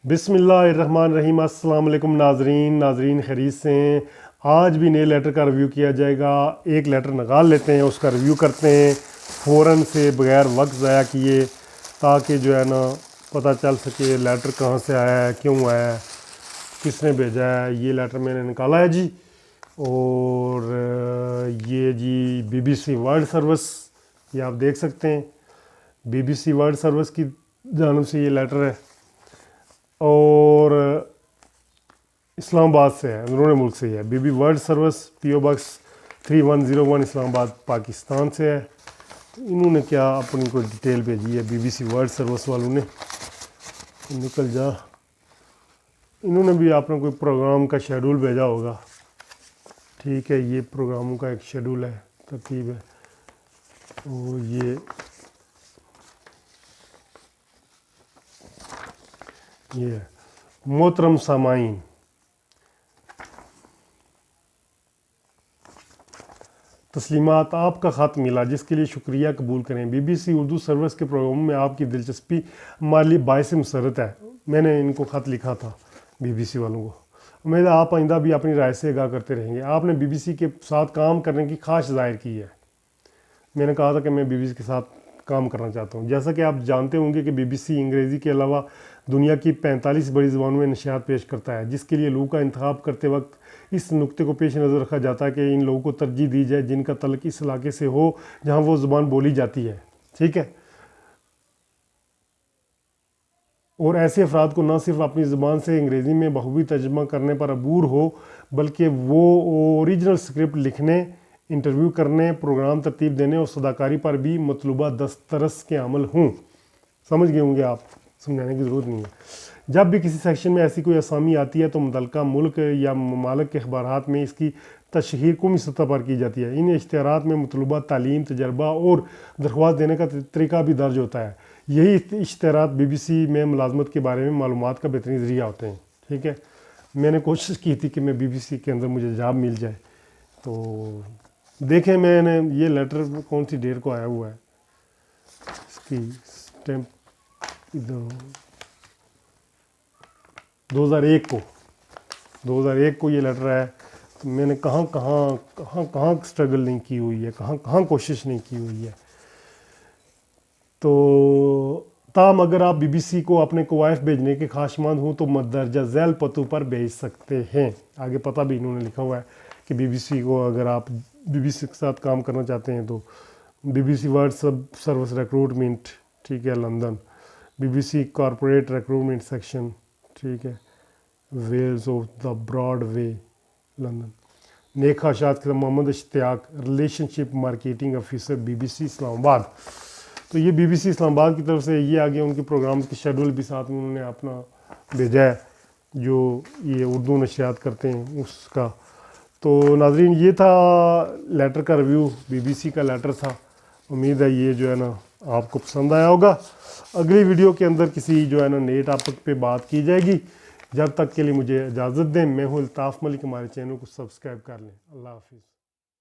बिस्मिल्लाहिर्रहमानिर्रहीम। अस्सलाम वालेकुम नाजरीन खैरियत से हैं। आज भी नए लेटर का रिव्यू किया जाएगा। एक लेटर निकाल लेते हैं, उसका रिव्यू करते हैं फ़ौरन से, बग़ैर वक्त ज़ाया किए, ताकि जो है ना पता चल सके लेटर कहाँ से आया है, क्यों आया है, किसने भेजा है। ये लेटर मैंने निकाला है जी, और ये जी BBC वर्ल्ड सर्विस, ये आप देख सकते हैं BBC वर्ल्ड सर्विस की जानब से ये लेटर है, और इस्लामाबाद से है, अंदरूनी मुल्क से है। BBC world service PO Box 3101 Islamabad Pakistan से है। इन्होंने क्या अपनी कोई डिटेल भेजी है BBC वर्ल्ड सर्विस वालों ने, निकल जा। इन्होंने भी अपना कोई प्रोग्राम का शेड्यूल भेजा होगा। ठीक है, ये प्रोग्रामों का एक शेड्यूल है, तरतीब है। और ये मोहतरम सामाईन, तस्लीमात, आपका ख़त मिला जिसके लिए शुक्रिया कबूल करें। BBC उर्दू सर्विस के प्रोग्राम में आपकी दिलचस्पी हमारे लिए बाइस मसरत है। मैंने इनको ख़त लिखा था BBC वालों को। उम्मीद है आप आइंदा भी अपनी राय से आगाह करते रहेंगे। आपने BBC के साथ काम करने की ख्वाहिश ज़ाहिर की है। मैंने कहा था कि मैं BBC के साथ काम करना चाहता हूँ। जैसा कि आप जानते होंगे कि BBC अंग्रेज़ी के अलावा दुनिया की 45 बड़ी ज़बानों में नशियात पेश करता है, जिसके लिए लोगों का इंतखाब करते वक्त इस नुक्ते को पेश नज़र रखा जाता है कि इन लोगों को तरजीह दी जाए जिनका तल्लुक़ इस इलाके से हो जहाँ वो ज़बान बोली जाती है। ठीक है, और ऐसे अफराद को न सिर्फ अपनी ज़बान से अंग्रेज़ी में बखूबी तर्जुमा करने पर अबूर हो, बल्कि वो ओरिजिनल स्क्रिप्ट लिखने, इंटरव्यू करने, प्रोग्राम तरतीब देने और सदाकारी पर भी मतलूबा दस्तरस के अमल हों। समझ गए होंगे आप, समझाने की ज़रूरत नहीं है। जब भी किसी सेक्शन में ऐसी कोई असामी आती है तो मुतल्लिका मुल्क या ममालिक के अखबारात में इसकी तशहीर कौमी सतह पर की जाती है। इन इश्तिहारात में मतलूबा तालीम, तजर्बा और दरख्वास्त देने का तरीका भी दर्ज होता है। यही इश्तिहारात BBC में मुलाजमत के बारे में मालूमात का बेहतरीन ज़रिया होते हैं। ठीक है, मैंने कोशिश की थी कि मैं BBC के अंदर मुझे जॉब मिल जाए। तो देखें, मैंने ये लेटर कौन सी डेट को आया हुआ है, इसकी स्टैम्प 2001 को ये लेटर है। तो मैंने कहाँ स्ट्रगल नहीं की हुई है, कहाँ कोशिश नहीं की हुई है। तो ताम अगर आप BBC को अपने कवायफ भेजने के ख्वाहिशमंद हों तो मदरजा झैल पतों पर भेज सकते हैं। आगे पता भी इन्होंने लिखा हुआ है कि BBC को अगर आप BBC के साथ काम करना चाहते हैं तो BBC वर्ल्ड सर्विस रिक्रूटमेंट, ठीक है, London, BBC corporate recruitment section, ठीक है, wells of the broad way, London. नेक ख्वाहिशात के Mohammad Ishtiaq, relationship marketing officer BBC Islamabad. तो ये BBC इस्लामाबाद की तरफ से ये आगे उनके प्रोग्राम के शेड्यूल भी साथ में उन्होंने अपना भेजा है, जो ये उर्दू नशियात करते हैं उसका। तो नाजरीन, ये था लेटर का रिव्यू, BBC का लेटर था। उम्मीद है ये जो है ना आपको पसंद आया होगा। अगली वीडियो के अंदर किसी जो है ना नए टॉपिक पे बात की जाएगी। जब तक के लिए मुझे इजाज़त दें। मैं हूँ अल्ताफ़ मलिक। हमारे चैनल को सब्सक्राइब कर लें। अल्लाह हाफिज़।